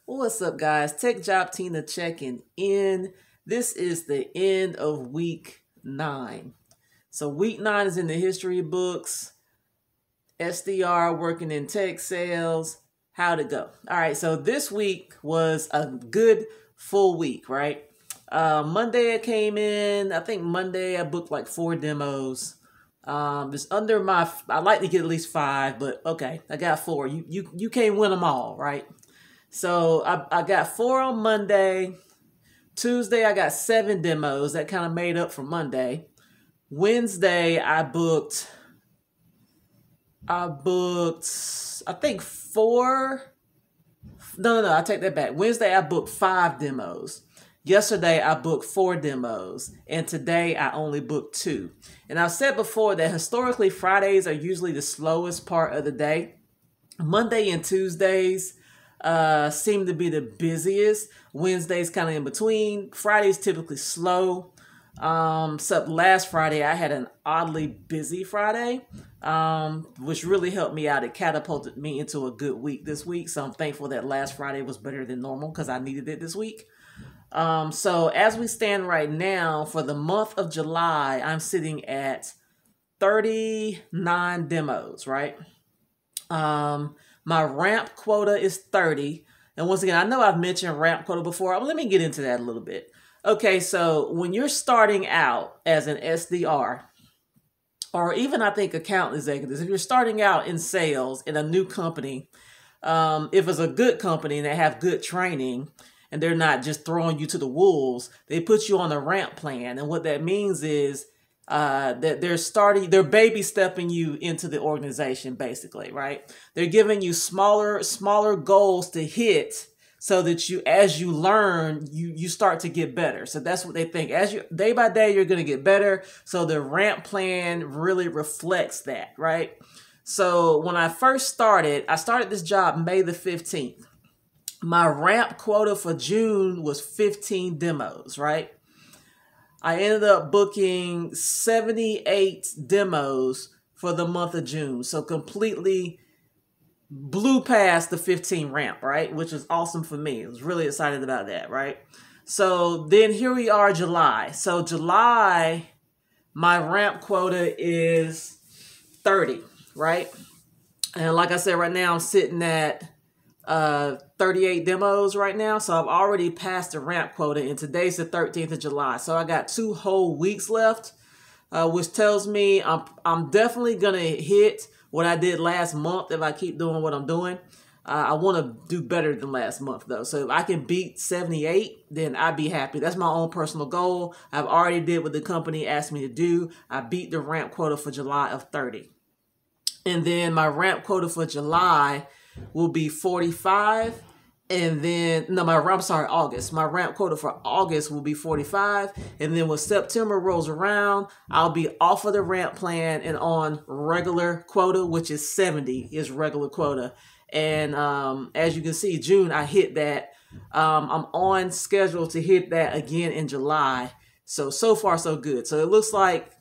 What's up, guys? Tech Job Tina checking in. This is the end of week 9. So week 9 is in the history books. SDR working in tech sales. How'd it go? All right, so this week was a good full week, right? Monday I came in. I think Monday I booked like 4 demos. It's under my. I like to get at least 5, but okay, I got 4. You can't win them all, right? So I got 4 on Monday. Tuesday I got 7 demos. That kind of made up for Monday. Wednesday I booked I think 4. No, I take that back. Wednesday I booked 5 demos. Yesterday I booked 4 demos, and today I only booked 2. And I've said before that historically Fridays are usually the slowest part of the day. Monday and Tuesdays seem to be the busiest. Wednesday's kind of in between. Friday's typically slow. Except last Friday I had an oddly busy Friday, which really helped me out. It catapulted me into a good week this week. So I'm thankful that last Friday was better than normal because I needed it this week. So as we stand right now for the month of July, I'm sitting at 39 demos, right? My ramp quota is 30. And once again, I know I've mentioned ramp quota before. Let me get into that a little bit. Okay, so when you're starting out as an SDR, or even I think account executives, if you're starting out in sales in a new company, if it's a good company and they have good training and they're not just throwing you to the wolves, they put you on a ramp plan. And what that means is that they're baby stepping you into the organization, basically, right? They're giving you smaller goals to hit so that as you learn, you start to get better. So that's what they think. Day by day, you're going to get better. So the ramp plan really reflects that, right? So when I first started, I started this job May the 15th. My ramp quota for June was 15 demos, right? I ended up booking 78 demos for the month of June. So completely blew past the 15 ramp, right? Which was awesome for me. I was really excited about that, right? So then here we are, July. So July, my ramp quota is 30, right? And like I said, right now I'm sitting at 38 demos right now. So I've already passed the ramp quota, and today's the 13th of July. So I got 2 whole weeks left, which tells me I'm definitely going to hit what I did last month if I keep doing what I'm doing. I want to do better than last month, though. So if I can beat 78, then I'd be happy. That's my own personal goal. I've already did what the company asked me to do. I beat the ramp quota for July of 30. And then my ramp quota for July will be 45. And then, August. My ramp quota for August will be 45. And then when September rolls around, I'll be off of the ramp plan and on regular quota, which is 70 is regular quota. And as you can see, June, I hit that. I'm on schedule to hit that again in July. So far, so good. So it looks like,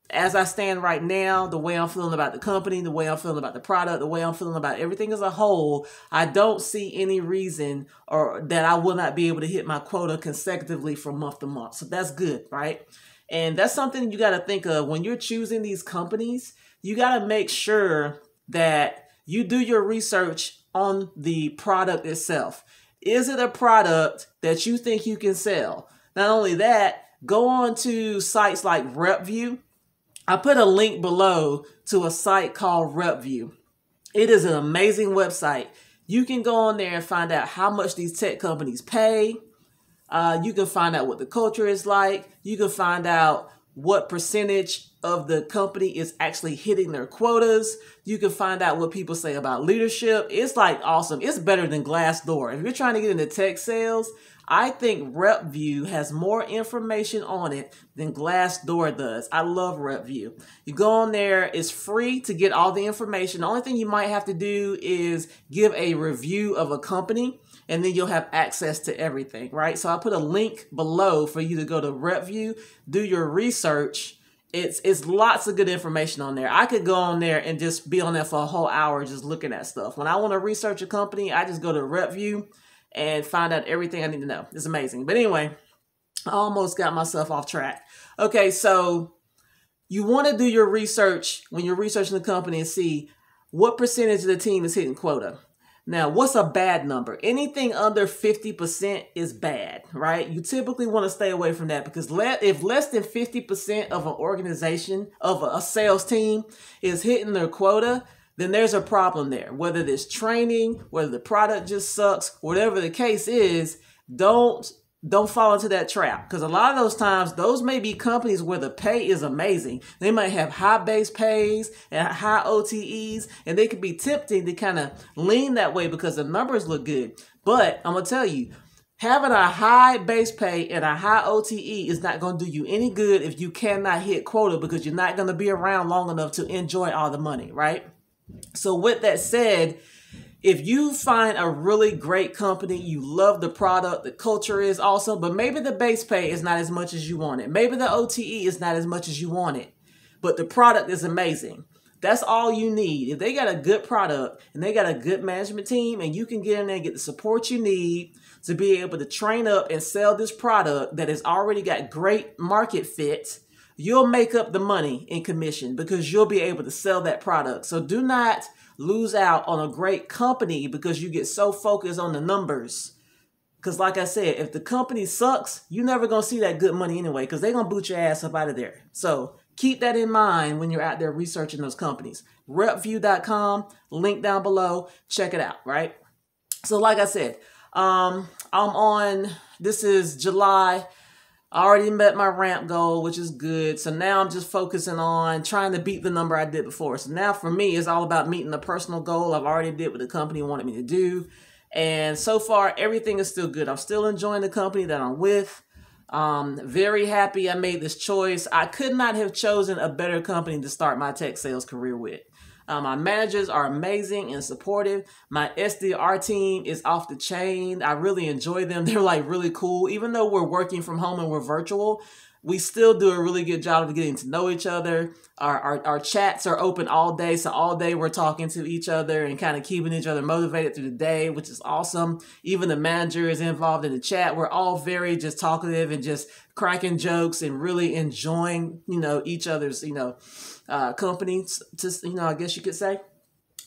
as I stand right now, the way I'm feeling about the company, the way I'm feeling about the product, the way I'm feeling about everything as a whole, I don't see any reason or that I will not be able to hit my quota consecutively from month to month. So that's good, right? And that's something you got to think of when you're choosing these companies. You got to make sure that you do your research on the product itself. Is it a product that you think you can sell? Not only that, go on to sites like RepVue. I put a link below to a site called RepVue. It is an amazing website. You can go on there and find out how much these tech companies pay. You can find out what the culture is like. You can find out what percentage of the company is actually hitting their quotas. You can find out what people say about leadership. It's like awesome. It's better than Glassdoor. If you're trying to get into tech sales, I think RepVue has more information on it than Glassdoor does. I love RepVue. You go on there, it's free to get all the information. The only thing you might have to do is give a review of a company, and then you'll have access to everything, right? So I put a link below for you to go to RepVue, do your research. It's lots of good information on there. I could go on there and just be on there for a whole hour just looking at stuff. When I want to research a company, I just go to RepVue and find out everything I need to know. It's amazing. But anyway, I almost got myself off track. Okay, so you want to do your research when you're researching the company and see what percentage of the team is hitting quota. Now, what's a bad number? Anything under 50% is bad, right? You typically want to stay away from that because if less than 50% of an organization, of a sales team is hitting their quota, then there's a problem there. Whether there's training, whether the product just sucks, whatever the case is, don't fall into that trap, because a lot of those times, those may be companies where the pay is amazing. They might have high base pays and high OTEs, and they can be tempting to kind of lean that way because the numbers look good. But I'm going to tell you, having a high base pay and a high OTE is not going to do you any good if you cannot hit quota, because you're not going to be around long enough to enjoy all the money, right? So with that said, if you find a really great company, you love the product, the culture is awesome, but maybe the base pay is not as much as you want it. Maybe the OTE is not as much as you want it, but the product is amazing. That's all you need. If they got a good product and they got a good management team and you can get in there and get the support you need to be able to train up and sell this product that has already got great market fit, you'll make up the money in commission because you'll be able to sell that product. So do not lose out on a great company because you get so focused on the numbers. Because like I said, if the company sucks, you're never going to see that good money anyway, because they're going to boot your ass up out of there. So keep that in mind when you're out there researching those companies. RepVue.com, link down below. Check it out, right? So like I said, this is July. I already met my ramp goal, which is good. So now I'm just focusing on trying to beat the number I did before. So now for me, it's all about meeting the personal goal I've already did what the company wanted me to do. And so far, everything is still good. I'm still enjoying the company that I'm with. Very happy I made this choice. I could not have chosen a better company to start my tech sales career with. My managers are amazing and supportive. My SDR team is off the chain. I really enjoy them. They're like really cool. Even though we're working from home and we're virtual, we still do a really good job of getting to know each other. Our chats are open all day. So all day we're talking to each other and kind of keeping each other motivated through the day, which is awesome. Even the manager is involved in the chat. We're all very just talkative and just cracking jokes and really enjoying, each other's, company, I guess you could say.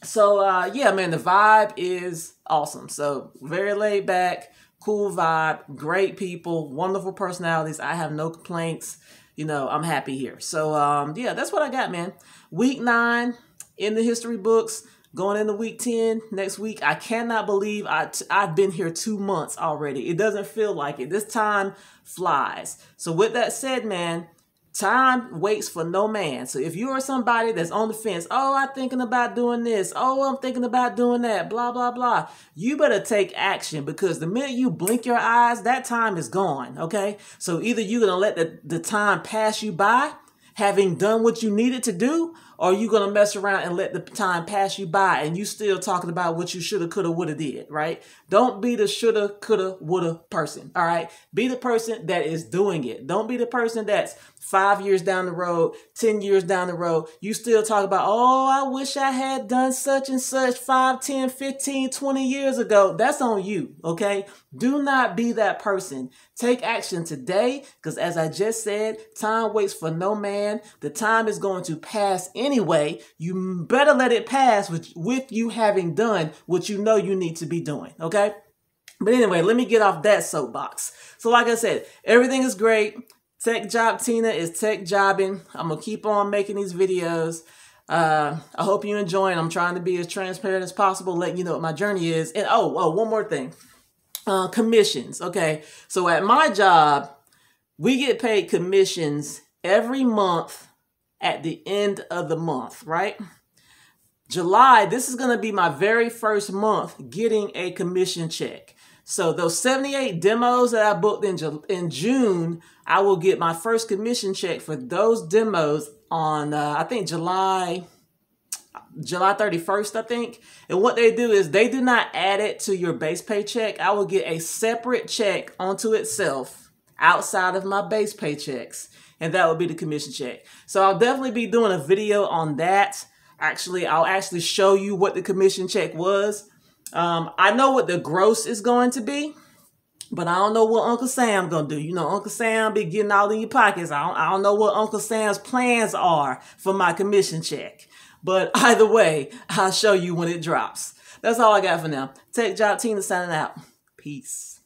So, yeah, man, the vibe is awesome. So very laid back, cool vibe, great people, wonderful personalities. I have no complaints. I'm happy here. So, yeah, that's what I got, man. Week 9 in the history books, going into week 10 next week. I cannot believe I've been here 2 months already. It doesn't feel like it. This time flies. So with that said, man, time waits for no man. So if you are somebody that's on the fence, oh, I'm thinking about doing this. Oh, I'm thinking about doing that, blah, blah, blah. You better take action, because the minute you blink your eyes, that time is gone, okay? So either you're going to let the time pass you by, having done what you needed to do, or you going to mess around and let the time pass you by and you still talking about what you shoulda, coulda, woulda did, right? Don't be the shoulda, coulda, woulda person, all right? Be the person that is doing it. Don't be the person that's 5 years down the road, 10 years down the road. You still talk about, oh, I wish I had done such and such 5, 10, 15, 20 years ago. That's on you, okay? Do not be that person. Take action today, because as I just said, time waits for no man. The time is going to pass anyway. You better let it pass with you having done what you know you need to be doing, okay? But anyway, let me get off that soapbox. So like I said, everything is great. Tech Job Tina is tech jobbing. I'm going to keep on making these videos. I hope you enjoy it. I'm trying to be as transparent as possible, letting you know what my journey is. And oh, one more thing. Commissions. Okay. So at my job, we get paid commissions every month at the end of the month, right? July, this is going to be my very first month getting a commission check. So those 78 demos that I booked in June, I will get my first commission check for those demos on, I think, July 31st, I think. And what they do is they do not add it to your base paycheck. I will get a separate check onto itself outside of my base paychecks. And that will be the commission check. So I'll definitely be doing a video on that. Actually, I'll actually show you what the commission check was. I know what the gross is going to be, but I don't know what Uncle Sam gonna do. You know, Uncle Sam be getting all in your pockets. I don't know what Uncle Sam's plans are for my commission check. But either way, I'll show you when it drops. That's all I got for now. Tech Job Tina signing out. Peace.